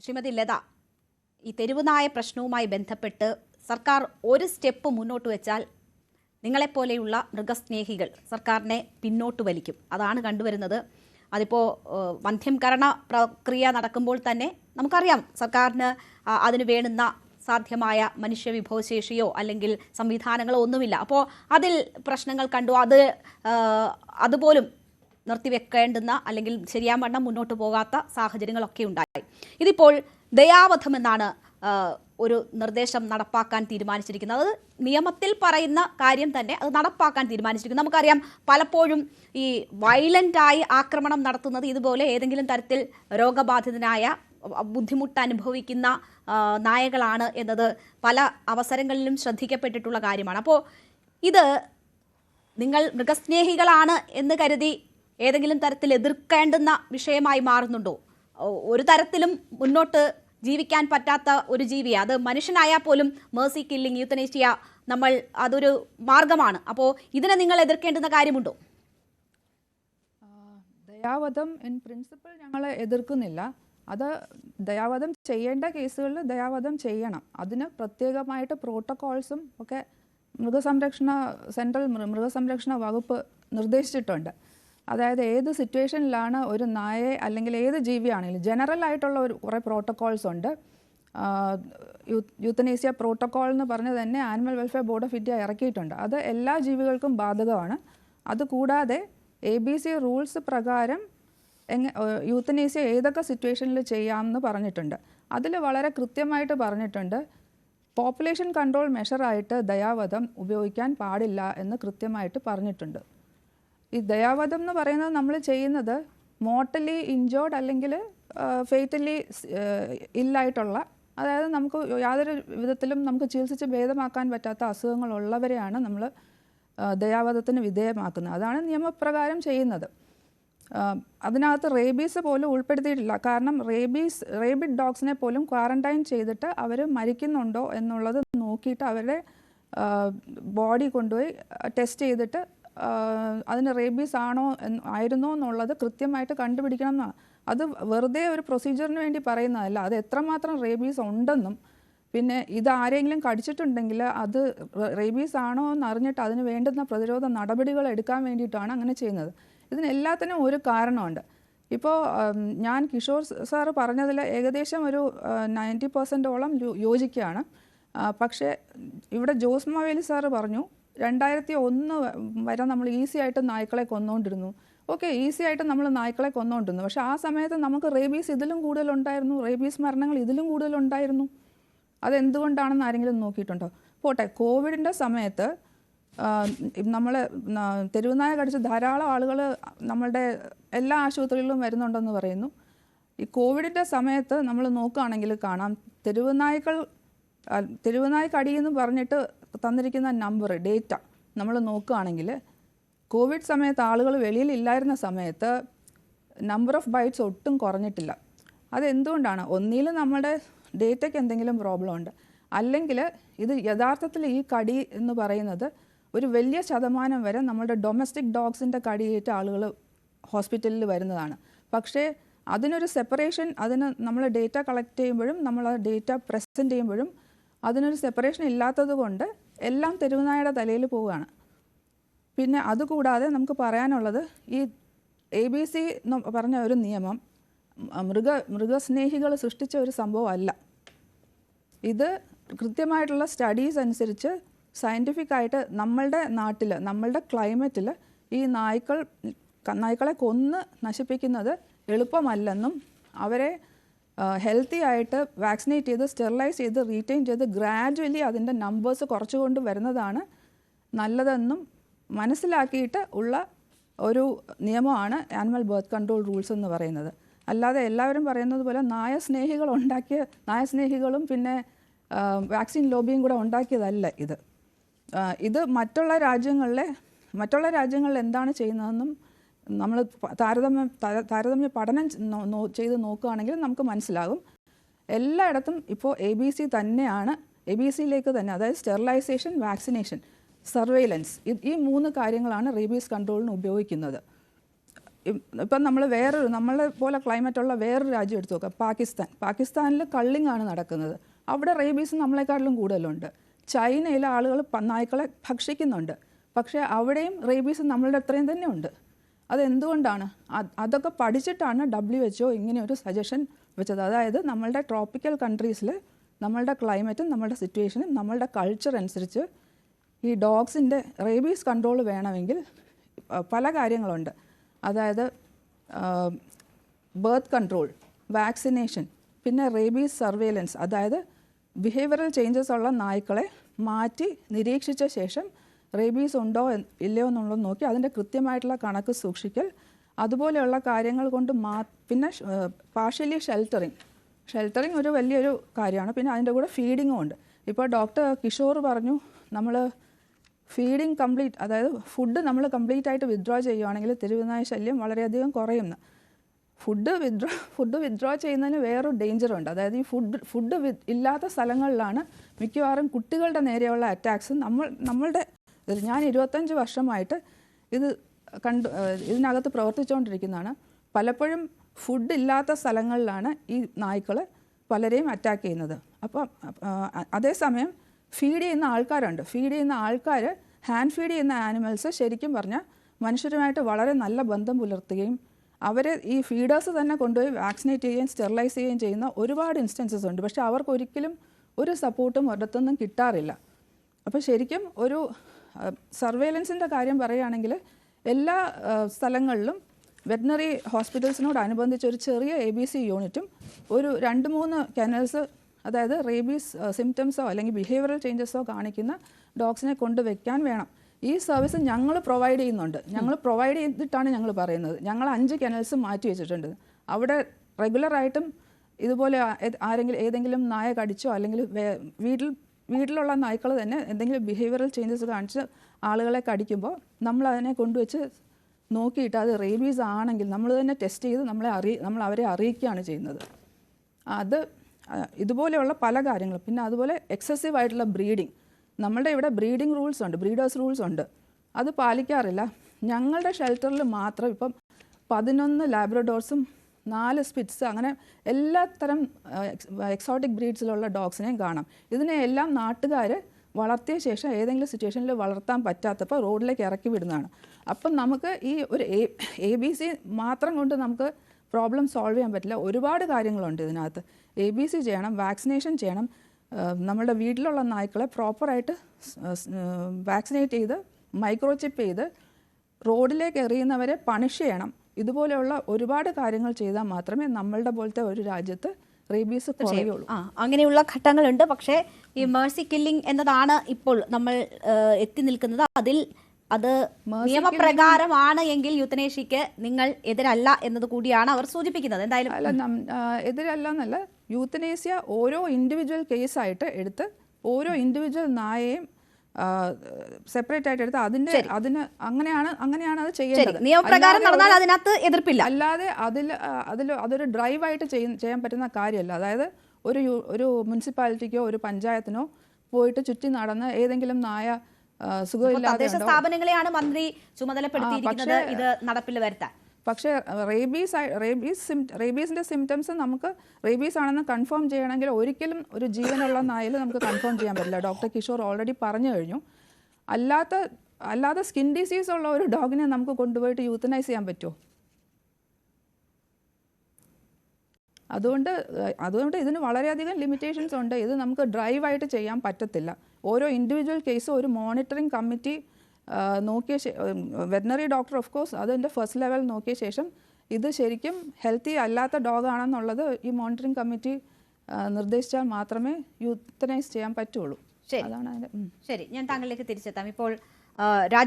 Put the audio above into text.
ശ്രീമതി ലത, ഈ തെരുവുനായ പ്രശ്നവുമായി ബന്ധപ്പെട്ട് സർക്കാർ ഒരു സ്റ്റെപ്പ് മുന്നോട്ട് വെച്ചാൽ നിങ്ങളെപ്പോലെയുള്ള മൃഗസ്നേഹികൾ സർക്കാരിനെ പിന്നോട്ട് വലിക്കും. അതാണ് കണ്ടുവരുന്നത്. അതിപ്പോൾ വന്ധ്യംകരണ പ്രക്രിയ നടക്കുമ്പോൾ തന്നെ നമുക്കറിയാം സർക്കാരിന് അതിന് വേണ്ടുന്ന സാധ്യമായ മനുഷ്യവിഭവശേഷിയോ അല്ലെങ്കിൽ സംവിധാനങ്ങളോ ഒന്നുമില്ല. അപ്പോൾ അതിൽ പ്രശ്നങ്ങൾ കണ്ടു, അതുപോലും നിർത്തിവെക്കേണ്ടുന്ന അല്ലെങ്കിൽ ശരിയാവണ്ണം മുന്നോട്ട് പോകാത്ത സാഹചര്യങ്ങളൊക്കെ ഉണ്ടായി. ഇതിപ്പോൾ ദയാവധമെന്നാണ് ഒരു നിർദ്ദേശം നടപ്പാക്കാൻ തീരുമാനിച്ചിരിക്കുന്നത്. അത് നിയമത്തിൽ പറയുന്ന കാര്യം തന്നെ അത് നടപ്പാക്കാൻ തീരുമാനിച്ചിരിക്കുന്നു. നമുക്കറിയാം പലപ്പോഴും ഈ വയലൻ്റായി ആക്രമണം നടത്തുന്നത് ഇതുപോലെ ഏതെങ്കിലും തരത്തിൽ രോഗബാധിതനായ ബുദ്ധിമുട്ട് അനുഭവിക്കുന്ന നായകളാണ് എന്നത് പല അവസരങ്ങളിലും ശ്രദ്ധിക്കപ്പെട്ടിട്ടുള്ള കാര്യമാണ്. അപ്പോൾ ഇത് നിങ്ങൾ മൃഗസ്നേഹികളാണ് എന്ന് കരുതി ഏതെങ്കിലും തരത്തിൽ എതിർക്കേണ്ടുന്ന വിഷയമായി മാറുന്നുണ്ടോ? ഒരു തരത്തിലും മുന്നോട്ട് ജീവിക്കാൻ പറ്റാത്ത ഒരു ജീവിയാണ് അത്. മനുഷ്യനായാൽ പോലും മേഴ്സി കില്ലിംഗ്, യൂത്തനേഷ്യ നമ്മൾ അതൊരു മാർഗമാണ്. അപ്പോൾ ഇതിനെ നിങ്ങൾ എതിർക്കേണ്ടുന്ന കാര്യമുണ്ടോ? ദയാവധം ഇൻ പ്രിൻസിപ്പിൾ ഞങ്ങൾ എതിർക്കുന്നില്ല. അത് ദയാവധം ചെയ്യേണ്ട കേസുകളിൽ ദയാവധം ചെയ്യണം. അതിന് പ്രത്യേകമായിട്ട് പ്രോട്ടോകോൾസും ഒക്കെ സെൻട്രൽ മൃഗസംരക്ഷണ വകുപ്പ് നിർദ്ദേശിച്ചിട്ടുണ്ട്. അതായത് ഏത് സിറ്റുവേഷനിലാണ് ഒരു നായയെ അല്ലെങ്കിൽ ഏത് ജീവിയാണെങ്കിലും ജനറൽ ആയിട്ടുള്ള കുറേ പ്രോട്ടോകോൾസ് ഉണ്ട്. യൂത്തനേഷ്യ പ്രോട്ടോകോൾ എന്ന് പറഞ്ഞ് തന്നെ animal welfare board of India ഇറക്കിയിട്ടുണ്ട്. അത് എല്ലാ ജീവികൾക്കും ബാധകമാണ്. അതുകൂടാതെ ABC റൂൾസ് പ്രകാരം യൂത്തനേഷ്യ ഏതൊക്കെ സിറ്റുവേഷനിൽ ചെയ്യാമെന്ന് പറഞ്ഞിട്ടുണ്ട്. അതിൽ വളരെ കൃത്യമായിട്ട് പറഞ്ഞിട്ടുണ്ട് പോപ്പുലേഷൻ കൺട്രോൾ മെഷറായിട്ട് ദയാവധം ഉപയോഗിക്കാൻ പാടില്ല എന്ന് കൃത്യമായിട്ട് പറഞ്ഞിട്ടുണ്ട്. ഈ ദയാവധം എന്ന് പറയുന്നത് നമ്മൾ ചെയ്യുന്നത് മോർട്ടലി ഇഞ്ചേർഡ് അല്ലെങ്കിൽ ഫേറ്റലി ഇല്ലായിട്ടുള്ള, അതായത് നമുക്ക് യാതൊരു വിധത്തിലും നമുക്ക് ചികിത്സിച്ച് ഭേദമാക്കാൻ പറ്റാത്ത അസുഖങ്ങളുള്ളവരെയാണ് നമ്മൾ ദയാവധത്തിന് വിധേയമാക്കുന്നത്. അതാണ് നിയമപ്രകാരം ചെയ്യുന്നത്. അതിനകത്ത് റേബീസ് പോലും ഉൾപ്പെടുത്തിയിട്ടില്ല. കാരണം റേബിഡ് ഡോഗ്സിനെ പോലും ക്വാറന്റൈൻ ചെയ്തിട്ട് അവർ മരിക്കുന്നുണ്ടോ എന്നുള്ളത് നോക്കിയിട്ട് അവരുടെ ബോഡി കൊണ്ടുപോയി ടെസ്റ്റ് ചെയ്തിട്ട് അതിന് റേബീസ് ആയിരുന്നോ എന്നുള്ളത് കൃത്യമായിട്ട് കണ്ടുപിടിക്കണം എന്നാണ്. അത് വെറുതെ ഒരു പ്രൊസീജിയറിന് വേണ്ടി പറയുന്നതല്ല. അത് എത്രമാത്രം റേബീസ് ഉണ്ടെന്നും പിന്നെ ഇത് ആരെങ്കിലും കടിച്ചിട്ടുണ്ടെങ്കിൽ അത് റേബീസ് ആണോ എന്ന് അറിഞ്ഞിട്ട് അതിന് വേണ്ടുന്ന പ്രതിരോധ നടപടികൾ എടുക്കാൻ വേണ്ടിയിട്ടാണ് അങ്ങനെ ചെയ്യുന്നത്. ഇതിനെല്ലാത്തിനും ഒരു കാരണമുണ്ട്. ഇപ്പോൾ ഞാൻ കിഷോർ സാറ് പറഞ്ഞതിൽ ഏകദേശം ഒരു 90% യോജിക്കുകയാണ്. പക്ഷേ ഇവിടെ ജോസ് മാവേലി സാറ് പറഞ്ഞു 2001 വരെ നമ്മൾ ഈസി ആയിട്ട് നായ്ക്കളെ കൊന്നുകൊണ്ടിരുന്നു. ഓക്കെ, ഈസി ആയിട്ട് നമ്മൾ നായ്ക്കളെ കൊന്നുകൊണ്ടിരുന്നു. പക്ഷേ ആ സമയത്ത് നമുക്ക് റേബീസ് ഇതിലും കൂടുതലുണ്ടായിരുന്നു, റേബീസ് മരണങ്ങൾ ഇതിലും കൂടുതലുണ്ടായിരുന്നു. അതെന്തുകൊണ്ടാണെന്ന് ആരെങ്കിലും നോക്കിയിട്ടുണ്ടോ? പോട്ടെ, കോവിഡിൻ്റെ സമയത്ത് നമ്മൾ തെരുവുനായ കടിച്ച് ധാരാളം ആളുകൾ നമ്മളുടെ എല്ലാ ആശുപത്രികളിലും വരുന്നുണ്ടെന്ന് പറയുന്നു. ഈ കോവിഡിൻ്റെ സമയത്ത് നമ്മൾ നോക്കുകയാണെങ്കിൽ കാണാം തെരുവുനായ കടിയെന്ന് പറഞ്ഞിട്ട് തന്നിരിക്കുന്ന നമ്പർ ഡേറ്റ നമ്മൾ നോക്കുകയാണെങ്കിൽ കോവിഡ് സമയത്ത് ആളുകൾ വെളിയിലില്ലായിരുന്ന സമയത്ത് നമ്പർ ഓഫ് ബൈറ്റ്സ് ഒട്ടും കുറഞ്ഞിട്ടില്ല. അതെന്തുകൊണ്ടാണ്? ഒന്നിൽ നമ്മുടെ ഡേറ്റയ്ക്ക് എന്തെങ്കിലും പ്രോബ്ലം ഉണ്ട്, അല്ലെങ്കിൽ ഇത് യഥാർത്ഥത്തിൽ ഈ കടി എന്ന് പറയുന്നത് ഒരു വലിയ ശതമാനം വരെ നമ്മുടെ ഡൊമസ്റ്റിക് ഡോഗ്സിൻ്റെ കടിയേറ്റ ആളുകൾ ഹോസ്പിറ്റലിൽ വരുന്നതാണ്. പക്ഷേ അതിനൊരു സെപ്പറേഷൻ, അതിന് നമ്മൾ ഡേറ്റ കളക്ട് ചെയ്യുമ്പോഴും നമ്മൾ ആ ഡേറ്റ പ്രസൻറ്റ് ചെയ്യുമ്പോഴും അതിനൊരു സെപ്പറേഷൻ ഇല്ലാത്തത് കൊണ്ട് എല്ലാം തെരുവുനായയുടെ തലയിൽ പോവുകയാണ്. പിന്നെ അതുകൂടാതെ നമുക്ക് പറയാനുള്ളത് ഈ ABC എന്ന് പറഞ്ഞ ഒരു നിയമം മൃഗസ്നേഹികൾ സൃഷ്ടിച്ച ഒരു സംഭവമല്ല. ഇത് കൃത്യമായിട്ടുള്ള സ്റ്റഡീസ് അനുസരിച്ച് സയൻറ്റിഫിക്കായിട്ട് നമ്മളുടെ നാട്ടിൽ, നമ്മളുടെ ക്ലൈമറ്റിൽ ഈ നായ്ക്കളെ കൊന്ന് നശിപ്പിക്കുന്നത് എളുപ്പമല്ലെന്നും അവരെ ഹെൽത്തി ആയിട്ട് വാക്സിനേറ്റ് ചെയ്ത് സ്റ്റെറിലൈസ് ചെയ്ത് റീറ്റെയിൻ ചെയ്ത് ഗ്രാജുവലി അതിൻ്റെ നമ്പേഴ്സ് കുറച്ചുകൊണ്ട് വരുന്നതാണ് നല്ലതെന്നും മനസ്സിലാക്കിയിട്ട് ഉള്ള ഒരു നിയമമാണ് ആനിമൽ ബർത്ത് കൺട്രോൾ റൂൾസ് എന്ന് പറയുന്നത്. അല്ലാതെ എല്ലാവരും പറയുന്നത് പോലെ നായസ്നേഹികളും പിന്നെ വാക്സിൻ ലോബിയും കൂടെ ഉണ്ടാക്കിയതല്ല ഇത് മറ്റുള്ള രാജ്യങ്ങളിൽ എന്താണ് ചെയ്യുന്നതെന്നും നമ്മൾ താരതമ്യ പഠനം ചെയ്ത് നോക്കുകയാണെങ്കിൽ നമുക്ക് മനസ്സിലാകും. എല്ലായിടത്തും ഇപ്പോൾ ABC തന്നെയാണ്, ABCയിലേക്ക് തന്നെ, അതായത് സ്റ്റെറിലൈസേഷൻ, വാക്സിനേഷൻ, സർവെയിലൻസ്, ഈ 3 കാര്യങ്ങളാണ് റേബീസ് കൺട്രോളിന് ഉപയോഗിക്കുന്നത്. ഇപ്പം നമ്മൾ നമ്മളെ പോലെ ക്ലൈമറ്റ് ഉള്ള വേറൊരു രാജ്യം എടുത്തു നോക്കാം, പാകിസ്ഥാനിൽ കള്ളിങ് ആണ് നടക്കുന്നത്. അവിടെ റേബീസ് നമ്മളെക്കാട്ടിലും കൂടുതലുണ്ട്. ചൈനയിലെ ആളുകൾ നായ്ക്കളെ ഭക്ഷിക്കുന്നുണ്ട്, പക്ഷേ അവിടെയും റേബീസ് നമ്മളുടെ അത്രയും തന്നെ ഉണ്ട്. അതെന്തുകൊണ്ടാണ്? അതൊക്കെ പഠിച്ചിട്ടാണ് WHO ഇങ്ങനെ ഒരു സജഷൻ വെച്ചത്. അതായത് നമ്മളുടെ ട്രോപ്പിക്കൽ കൺട്രീസിൽ നമ്മളുടെ ക്ലൈമറ്റും നമ്മളുടെ സിറ്റുവേഷനും നമ്മളുടെ കൾച്ചർ അനുസരിച്ച് ഈ ഡോഗ്സിൻ്റെ റേബീസ് കൺട്രോൾ വേണമെങ്കിൽ പല കാര്യങ്ങളുണ്ട്. അതായത് ബർത്ത് കൺട്രോൾ, വാക്സിനേഷൻ, പിന്നെ റേബീസ് സർവേലൻസ്, അതായത് ബിഹേവിയറൽ ചേഞ്ചസ് ഉള്ള നായ്ക്കളെ മാറ്റി നിരീക്ഷിച്ച ശേഷം റേബീസ് ഉണ്ടോ ഇല്ലയോ എന്നുള്ളത് നോക്കി അതിൻ്റെ കൃത്യമായിട്ടുള്ള കണക്ക് സൂക്ഷിക്കൽ, അതുപോലെയുള്ള കാര്യങ്ങൾ കൊണ്ട് പിന്നെ പാർഷ്യലി ഷെൽട്ടറിങ് ഒരു വലിയൊരു കാര്യമാണ്. പിന്നെ അതിൻ്റെ കൂടെ ഫീഡിങ്ങും ഉണ്ട്. ഇപ്പോൾ ഡോക്ടർ കിഷോർ പറഞ്ഞു, നമ്മൾ ഫീഡിങ് കംപ്ലീറ്റ്, അതായത് ഫുഡ് നമ്മൾ കംപ്ലീറ്റ് ആയിട്ട് വിത്ഡ്രോ ചെയ്യുകയാണെങ്കിൽ തെരുവുനായ ശല്യം വളരെയധികം കുറയുന്നു. ഫുഡ് വിത്ഡ്രോ ചെയ്യുന്നതിന് വേറൊരു ഡേഞ്ചറുണ്ട്. അതായത് ഈ ഫുഡ് ഇല്ലാത്ത സ്ഥലങ്ങളിലാണ് മിക്കവാറും കുട്ടികളുടെ നേരെയുള്ള അറ്റാക്സ്. നമ്മളുടെ ഞാൻ 25 വർഷമായിട്ട് ഇതിനകത്ത് പ്രവർത്തിച്ചുകൊണ്ടിരിക്കുന്നതാണ്. പലപ്പോഴും ഫുഡ് ഇല്ലാത്ത സ്ഥലങ്ങളിലാണ് ഈ നായ്ക്കൾ പലരെയും അറ്റാക്ക് ചെയ്യുന്നത്. അപ്പം അതേസമയം ഫീഡ് ചെയ്യുന്ന ആൾക്കാർ ഹാൻഡ് ഫീഡ് ചെയ്യുന്ന ആനിമൽസ് ശരിക്കും പറഞ്ഞാൽ മനുഷ്യരുമായിട്ട് വളരെ നല്ല ബന്ധം പുലർത്തുകയും അവരെ ഈ ഫീഡേഴ്സ് തന്നെ കൊണ്ടുപോയി വാക്സിനേറ്റ് ചെയ്യുകയും സ്റ്റെറിലൈസ് ചെയ്യുകയും ചെയ്യുന്ന ഒരുപാട് ഇൻസ്റ്റൻസസ് ഉണ്ട്. പക്ഷേ അവർക്ക് ഒരിക്കലും ഒരു സപ്പോർട്ടും ഒരിടത്തുനിന്നും കിട്ടാറില്ല. അപ്പോൾ ശരിക്കും ഒരു സർവേലൻസിൻ്റെ കാര്യം പറയുകയാണെങ്കിൽ എല്ലാ സ്ഥലങ്ങളിലും വെറ്റിനറി ഹോസ്പിറ്റൽസിനോടനുബന്ധിച്ച് ഒരു ചെറിയ ABC യൂണിറ്റും ഒരു 2-3 കെനൽസ്, അതായത് റേബീസ് സിംറ്റംസോ അല്ലെങ്കിൽ ബിഹേവിയറൽ ചേഞ്ചസോ കാണിക്കുന്ന ഡോഗ്സിനെ കൊണ്ടുവയ്ക്കാൻ വേണം. ഈ സർവീസ് ഞങ്ങൾ പ്രൊവൈഡ് ചെയ്യുന്നുണ്ട്. ഞങ്ങൾ പ്രൊവൈഡ് ചെയ്തിട്ടാണ് ഞങ്ങൾ പറയുന്നത്. ഞങ്ങൾ 5 കെനൽസ് മാറ്റി വെച്ചിട്ടുണ്ട്. അവിടെ റെഗുലറായിട്ടും ഇതുപോലെ ഏതെങ്കിലും നായ കടിച്ചോ അല്ലെങ്കിൽ വീട്ടിലുള്ള നായ്ക്കൾ തന്നെ എന്തെങ്കിലും ബിഹേവിയറൽ ചേഞ്ചസ് കാണിച്ച് ആളുകളെ കടിക്കുമ്പോൾ നമ്മൾ അതിനെ കൊണ്ടുവച്ച് നോക്കിയിട്ട് അത് റേബീസ് ആണെങ്കിൽ നമ്മൾ തന്നെ ടെസ്റ്റ് ചെയ്ത് നമ്മൾ അവരെ അറിയിക്കുകയാണ് ചെയ്യുന്നത്. ഇതുപോലെയുള്ള പല കാര്യങ്ങളും. പിന്നെ അതുപോലെ എക്സസീവ് ആയിട്ടുള്ള ബ്രീഡിങ്, നമ്മളുടെ ഇവിടെ ബ്രീഡേഴ്സ് റൂൾസ് ഉണ്ട്, അത് പാലിക്കാറില്ല. ഞങ്ങളുടെ ഷെൽട്ടറിൽ മാത്രം ഇപ്പം 11 ലാബ്രഡോർസും 4 സ്പിറ്റ്സ്, അങ്ങനെ എല്ലാത്തരം എക്സോട്ടിക് ബ്രീഡ്സിലുള്ള ഡോഗ്സിനെയും കാണാം. ഇതിനെയെല്ലാം നാട്ടുകാർ വളർത്തിയ ശേഷം ഏതെങ്കിലും സിറ്റുവേഷനിൽ വളർത്താൻ പറ്റാത്തപ്പോൾ റോഡിലേക്ക് ഇറക്കി വിടുന്നതാണ്. അപ്പം നമുക്ക് ഈ ഒരു ABC മാത്രം കൊണ്ട് നമുക്ക് പ്രോബ്ലം സോൾവ് ചെയ്യാൻ പറ്റില്ല. ഒരുപാട് കാര്യങ്ങളുണ്ട് ഇതിനകത്ത്. ABC ചെയ്യണം, വാക്സിനേഷൻ ചെയ്യണം, നമ്മളുടെ വീട്ടിലുള്ള നായ്ക്കളെ പ്രോപ്പറായിട്ട് വാക്സിനേറ്റ് ചെയ്ത് മൈക്രോചിപ്പ് ചെയ്ത് റോഡിലേക്ക് എറിയുന്നവരെ പണിഷ് ചെയ്യണം. ഇതുപോലെയുള്ള ഒരുപാട് കാര്യങ്ങൾ ചെയ്താൽ മാത്രമേ നമ്മളുടെ പോലത്തെ ഒരു രാജ്യത്ത് റേബീസ് കുറയുള്ളൂ. അങ്ങനെയുള്ള ഘട്ടങ്ങളുണ്ട്. പക്ഷേ ഈ മേഴ്സി കില്ലിംഗ് എന്നതാണ് ഇപ്പോൾ നമ്മൾ എത്തി നിൽക്കുന്നത്. അത് നിയമപ്രകാരമാണ് എങ്കിൽ യൂത്തനേഷ്യക്ക് നിങ്ങൾ എതിരല്ല എന്നത് കൂടിയാണ് അവർ സൂചിപ്പിക്കുന്നത്. എന്തായാലും എതിരല്ല എന്നല്ല, യൂത്തനേഷ്യ ഓരോ ഇൻഡിവിജ്വൽ കേസായിട്ട് എടുത്ത് ഓരോ ഇൻഡിവിജ്വൽ നായയും സെപ്പറേറ്റ് ആയിട്ട് എടുത്ത് അങ്ങനെയാണ് അത് ചെയ്യേണ്ടത്. നിയമപ്രകാരം നടന്നാൽ അതിനകത്ത് എതിർപ്പില്ല. അല്ലാതെ അതൊരു ഡ്രൈവായിട്ട് ചെയ്യാൻ പറ്റുന്ന കാര്യമല്ല. അതായത് ഒരു മുനിസിപ്പാലിറ്റിക്കോ ഒരു പഞ്ചായത്തിനോ പോയിട്ട് ചുറ്റി നടന്ന് ഏതെങ്കിലും നായ തദ്ദേശ സ്ഥാപനങ്ങളെയാണ് മന്ത്രി ചുമതലപ്പെടുത്തിയിരിക്കുന്നത് ഇത് നടപ്പിൽ വരുത്താൻ. പക്ഷേ റേബീസിന്റെ സിംറ്റംസ് നമുക്ക് റേബീസ് ആണെന്ന് കൺഫേം ചെയ്യണമെങ്കിൽ ഒരിക്കലും ഒരു ജീവനുള്ള നായയിൽ നമുക്ക് കൺഫേം ചെയ്യാൻ പറ്റില്ല. ഡോക്ടർ കിഷോർ ഓൾറെഡി പറഞ്ഞു കഴിഞ്ഞു. അല്ലാതെ സ്കിൻ ഡിസീസ് ഉള്ള ഒരു ഡോഗിനെ നമുക്ക് കൊണ്ടുപോയിട്ട് യൂത്തനൈസ് ചെയ്യാൻ പറ്റുമോ? അതുകൊണ്ട് ഇതിന് വളരെയധികം ലിമിറ്റേഷൻസ് ഉണ്ട്. ഇത് നമുക്ക് ഡ്രൈവായിട്ട് ചെയ്യാൻ പറ്റത്തില്ല. ഓരോ ഇൻഡിവിജ്വൽ കേസും ഒരു monitoring committee Nokia veterinary doctor of course അതിൻ്റെ ഫസ്റ്റ് ലെവൽ നോക്കിയ ശേഷം ഇത് ശരിക്കും ഹെൽത്തി അല്ലാത്ത ഡോഗാണെന്നുള്ളത് ഈ മോണിറ്ററിംഗ് കമ്മിറ്റി നിർദ്ദേശിച്ചാൽ മാത്രമേ യൂത്തനൈസ് ചെയ്യാൻ പറ്റുള്ളൂ. അതാണ് അതിൻ്റെ. ശരി, ഞാൻ താങ്കളിലേക്ക് തിരിച്ചെത്താം. ഇപ്പോൾ